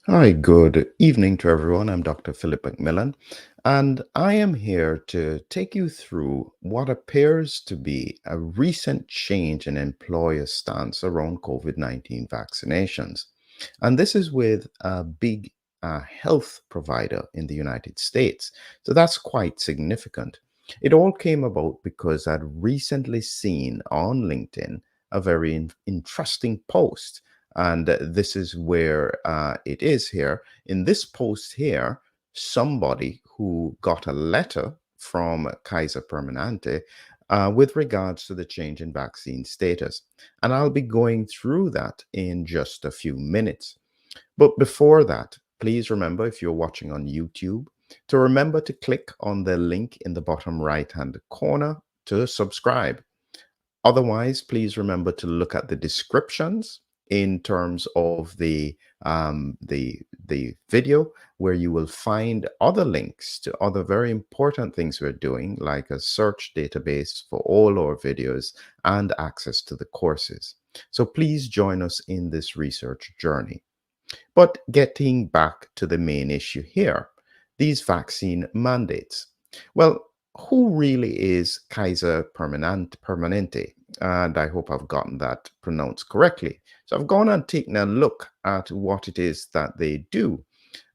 Hi, good evening to everyone. I'm Dr. Philip McMillan, and I am here to take you through what appears to be a recent change in employer stance around COVID-19 vaccinations. And this is with a big health provider in the United States. So that's quite significant. It all came about because I'd recently seen on LinkedIn a very interesting post, and this is where it is here. In this post here, somebody who got a letter from Kaiser Permanente with regards to the change in vaccine status. And I'll be going through that in just a few minutes. But before that, please remember, if you're watching on YouTube, to remember to click on the link in the bottom right hand corner to subscribe. Otherwise, please remember to look at the descriptions in terms of the video, where you will find other links to other very important things we're doing, like a search database for all our videos and access to the courses. So please join us in this research journey. But getting back to the main issue here, these vaccine mandates. Well, who really is Kaiser Permanente? And I hope I've gotten that pronounced correctly. So I've gone and taken a look at what it is that they do.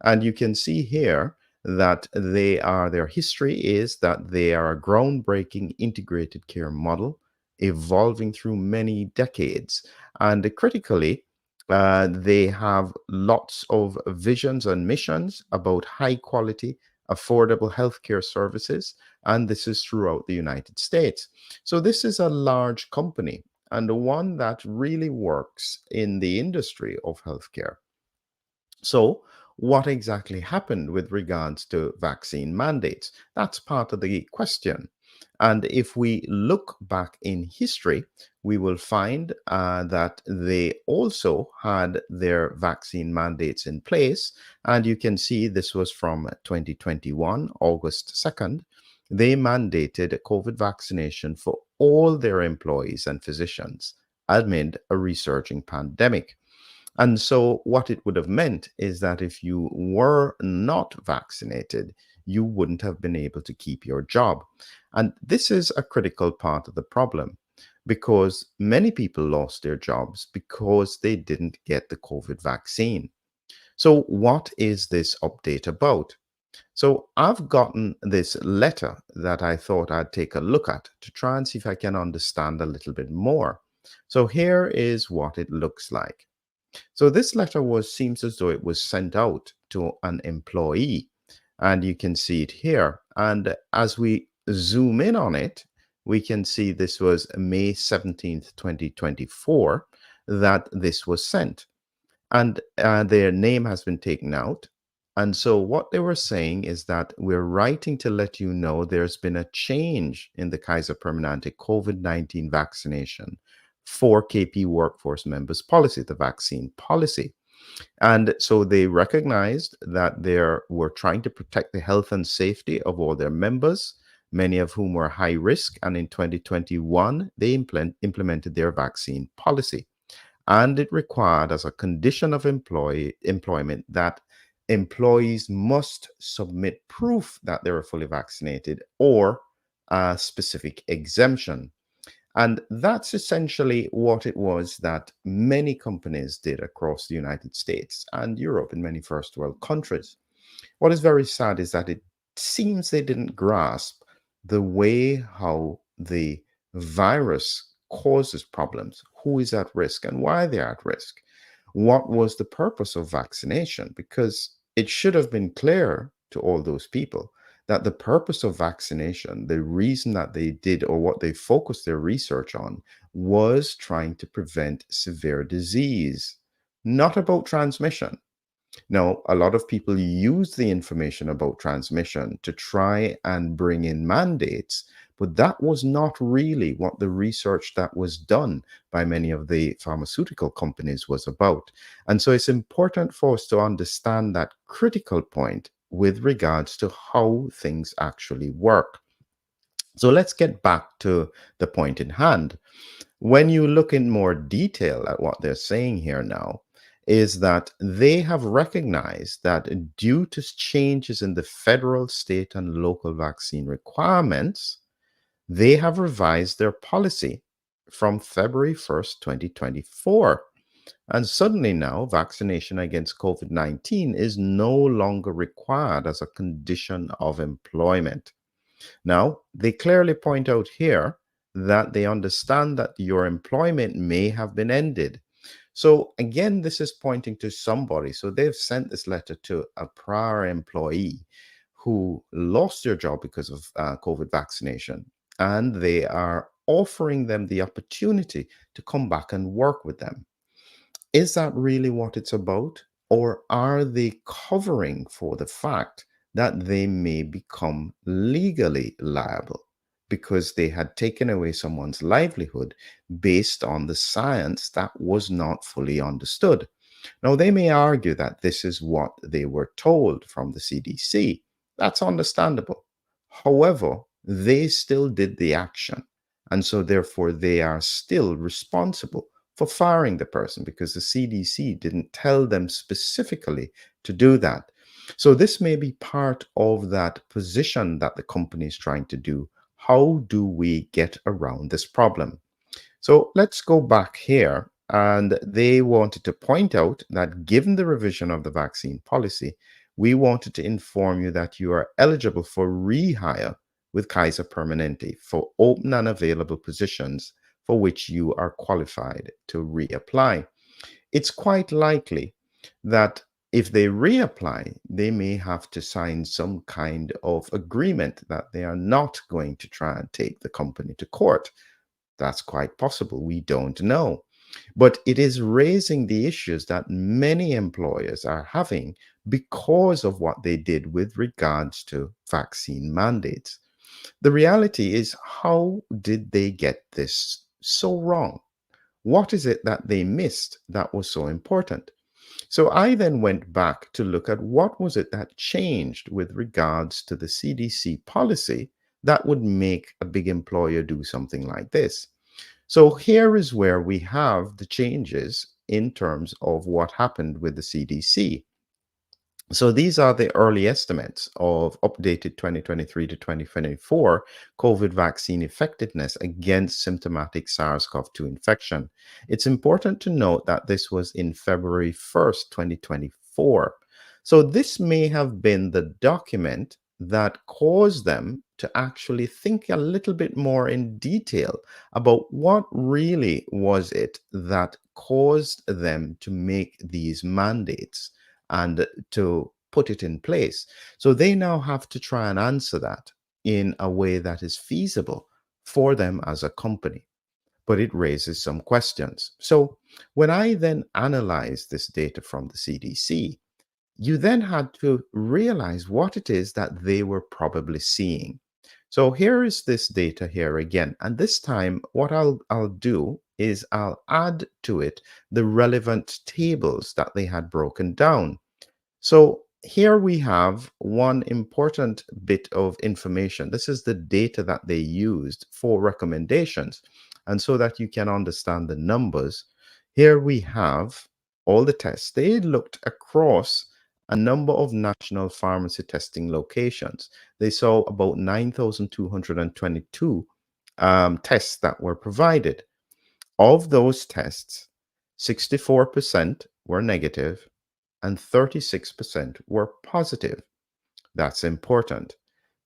And you can see here that their history is that they are a groundbreaking integrated care model evolving through many decades. And critically, they have lots of visions and missions about high quality, affordable healthcare services, and this is throughout the United States. So, this is a large company and one that really works in the industry of healthcare. So, what exactly happened with regards to vaccine mandates? That's part of the question. And if we look back in history, we will find that they also had their vaccine mandates in place. And you can see this was from 2021, August 2nd. They mandated COVID vaccination for all their employees and physicians amid a resurging pandemic. And so, what it would have meant is that if you were not vaccinated, you wouldn't have been able to keep your job. And this is a critical part of the problem because many people lost their jobs because they didn't get the COVID vaccine. So, what is this update about? So, I've gotten this letter that I thought I'd take a look at to try and see if I can understand a little bit more. So, here is what it looks like. So this letter seems as though it was sent out to an employee, and you can see it here. And as we zoom in on it, we can see this was May 17th, 2024, that this was sent. And their name has been taken out. And so what they were saying is that we're writing to let you know there's been a change in the Kaiser Permanente COVID-19 vaccination for KP workforce members policy, the vaccine policy. And so they recognized that they were trying to protect the health and safety of all their members, many of whom were high risk. And in 2021, they implemented their vaccine policy. And it required, as a condition of employment, that employees must submit proof that they were fully vaccinated or a specific exemption. And that's essentially what it was that many companies did across the United States and Europe and many first world countries. What is very sad is that it seems they didn't grasp the way how the virus causes problems, who is at risk and why they're at risk. What was the purpose of vaccination? Because it should have been clear to all those people that the purpose of vaccination, the reason that they did or what they focused their research on, was trying to prevent severe disease, not about transmission. Now, a lot of people use the information about transmission to try and bring in mandates, but that was not really what the research that was done by many of the pharmaceutical companies was about. And so it's important for us to understand that critical point with regards to how things actually work. So let's get back to the point in hand. When you look in more detail at what they're saying here now, is that they have recognized that due to changes in the federal, state, and local vaccine requirements, they have revised their policy from February 1st, 2024. And suddenly now, vaccination against COVID 19 is no longer required as a condition of employment. Now, they clearly point out here that they understand that your employment may have been ended. So, again, this is pointing to somebody. So, they've sent this letter to a prior employee who lost their job because of COVID vaccination, and they are offering them the opportunity to come back and work with them. Is that really what it's about? Or are they covering for the fact that they may become legally liable because they had taken away someone's livelihood based on the science that was not fully understood? Now, they may argue that this is what they were told from the CDC. That's understandable. However, they still did the action. And so, therefore, they are still responsible for firing the person because the CDC didn't tell them specifically to do that. So, this may be part of that position that the company is trying to do. How do we get around this problem? So let's go back here. And they wanted to point out that given the revision of the vaccine policy, we wanted to inform you that you are eligible for rehire with Kaiser Permanente for open and available positions for which you are qualified to reapply. It's quite likely that if they reapply, they may have to sign some kind of agreement that they are not going to try and take the company to court. That's quite possible. We don't know. But it is raising the issues that many employers are having because of what they did with regards to vaccine mandates. The reality is, how did they get this so wrong? What is it that they missed that was so important? So I then went back to look at what was it that changed with regards to the CDC policy that would make a big employer do something like this. So here is where we have the changes in terms of what happened with the CDC. So these are the early estimates of updated 2023 to 2024 COVID vaccine effectiveness against symptomatic SARS-CoV-2 infection. It's important to note that this was in February 1st, 2024. So this may have been the document that caused them to actually think a little bit more in detail about what really was it that caused them to make these mandates and to put it in place. So they now have to try and answer that in a way that is feasible for them as a company. But it raises some questions. So when I then analyzed this data from the CDC, you then had to realize what it is that they were probably seeing. So here is this data here again. And this time, what I'll do is I'll add to it the relevant tables that they had broken down. So here we have one important bit of information. This is the data that they used for recommendations. And so that you can understand the numbers, here we have all the tests. They looked across a number of national pharmacy testing locations. They saw about 9,222 tests that were provided. Of those tests, 64% were negative and 36% were positive. That's important.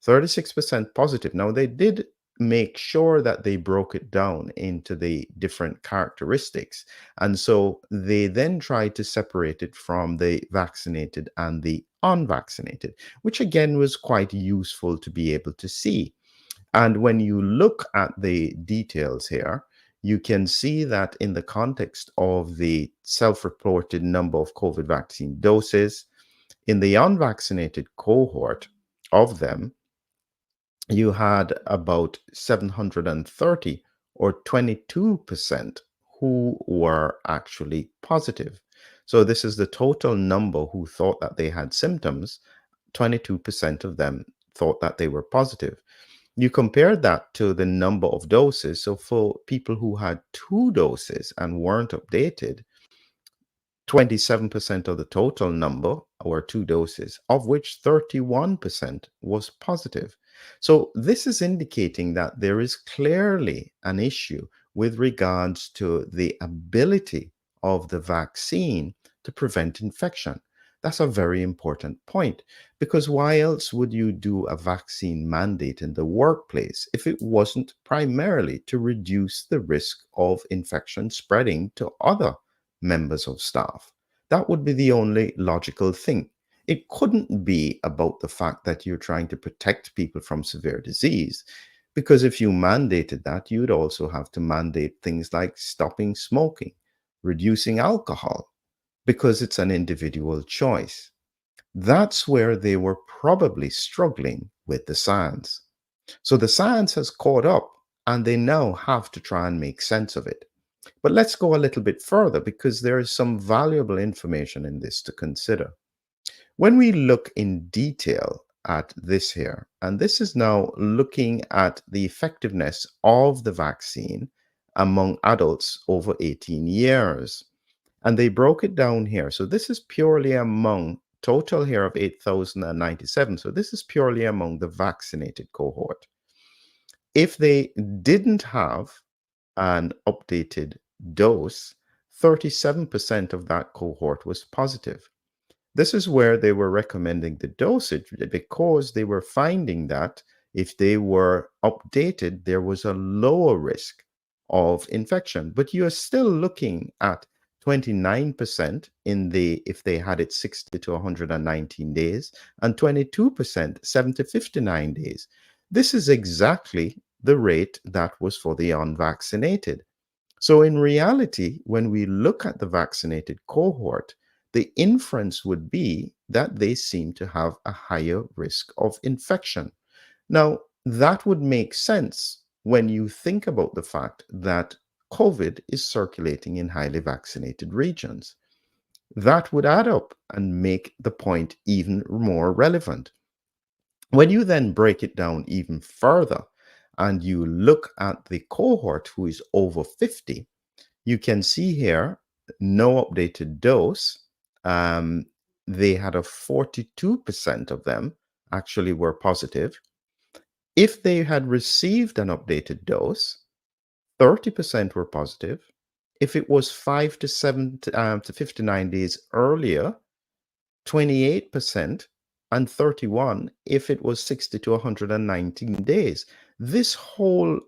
36% positive. Now, they did make sure that they broke it down into the different characteristics. And so they then tried to separate it from the vaccinated and the unvaccinated, which again was quite useful to be able to see. And when you look at the details here, you can see that in the context of the self reported number of COVID vaccine doses, in the unvaccinated cohort of them, you had about 730 or 22% who were actually positive. So, this is the total number who thought that they had symptoms. 22% of them thought that they were positive. You compare that to the number of doses. So for people who had two doses and weren't updated, 27% of the total number were two doses, of which 31% was positive. So, this is indicating that there is clearly an issue with regards to the ability of the vaccine to prevent infection. That's a very important point because why else would you do a vaccine mandate in the workplace if it wasn't primarily to reduce the risk of infection spreading to other members of staff? That would be the only logical thing. It couldn't be about the fact that you're trying to protect people from severe disease, because if you mandated that, you'd also have to mandate things like stopping smoking, reducing alcohol, because it's an individual choice. That's where they were probably struggling with the science. So the science has caught up and they now have to try and make sense of it. But let's go a little bit further because there is some valuable information in this to consider. When we look in detail at this here, and this is now looking at the effectiveness of the vaccine among adults over 18 years, and they broke it down here. So this is purely among total here of 8,097. So this is purely among the vaccinated cohort. If they didn't have an updated dose, 37% of that cohort was positive. This is where they were recommending the dosage because they were finding that if they were updated, there was a lower risk of infection. But you are still looking at 29% in the if they had it 60 to 119 days and 22% 7 to 59 days. This is exactly the rate that was for the unvaccinated. So, in reality, when we look at the vaccinated cohort, the inference would be that they seem to have a higher risk of infection. Now, that would make sense when you think about the fact that COVID is circulating in highly vaccinated regions. That would add up and make the point even more relevant. When you then break it down even further and you look at the cohort who is over 50, you can see here no updated dose. Um, they had a 42% of them actually were positive. If they had received an updated dose, 30% were positive. If it was 5 to 7 to 59 days earlier, 28% and 31 if it was 60 to 119 days. This whole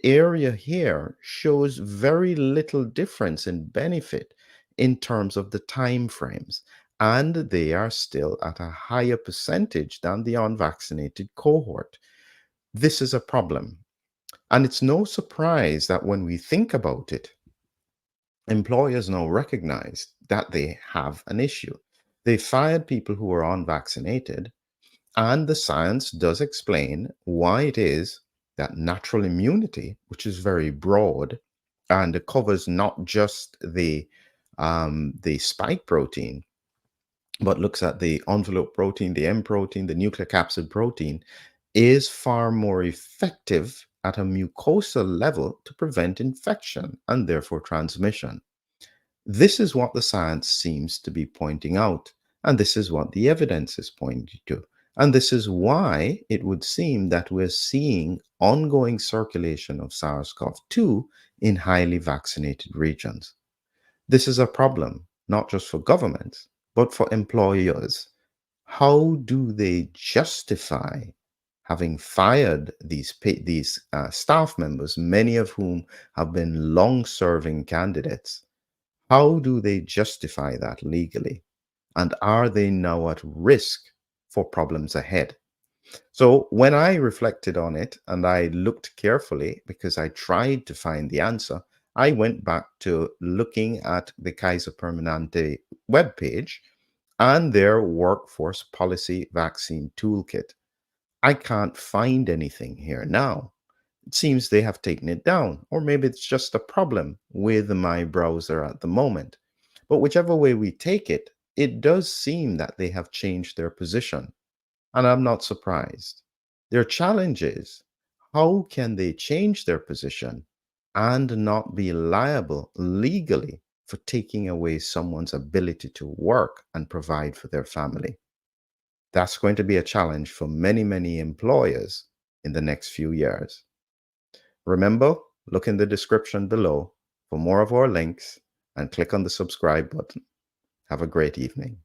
area here shows very little difference in benefit in terms of the time frames, and they are still at a higher percentage than the unvaccinated cohort. This is a problem, and it's no surprise that when we think about it, employers now recognize that they have an issue. They fired people who were unvaccinated, and the science does explain why it is that natural immunity, which is very broad and it covers not just the spike protein, but looks at the envelope protein, the M protein, the nucleocapsid protein, is far more effective at a mucosal level to prevent infection and therefore transmission. This is what the science seems to be pointing out, and this is what the evidence is pointing to. And this is why it would seem that we're seeing ongoing circulation of SARS-CoV-2 in highly vaccinated regions. This is a problem, not just for governments, but for employers. How do they justify having fired these staff members, many of whom have been long-serving candidates? How do they justify that legally? And are they now at risk for problems ahead? So, when I reflected on it and I looked carefully because I tried to find the answer, I went back to looking at the Kaiser Permanente webpage and their workforce policy vaccine toolkit. I can't find anything here now. It seems they have taken it down, or maybe it's just a problem with my browser at the moment. But whichever way we take it, it does seem that they have changed their position, and I'm not surprised. Their challenge is how can they change their position and not be liable legally for taking away someone's ability to work and provide for their family. That's going to be a challenge for many, many employers in the next few years. Remember, look in the description below for more of our links and click on the subscribe button. Have a great evening.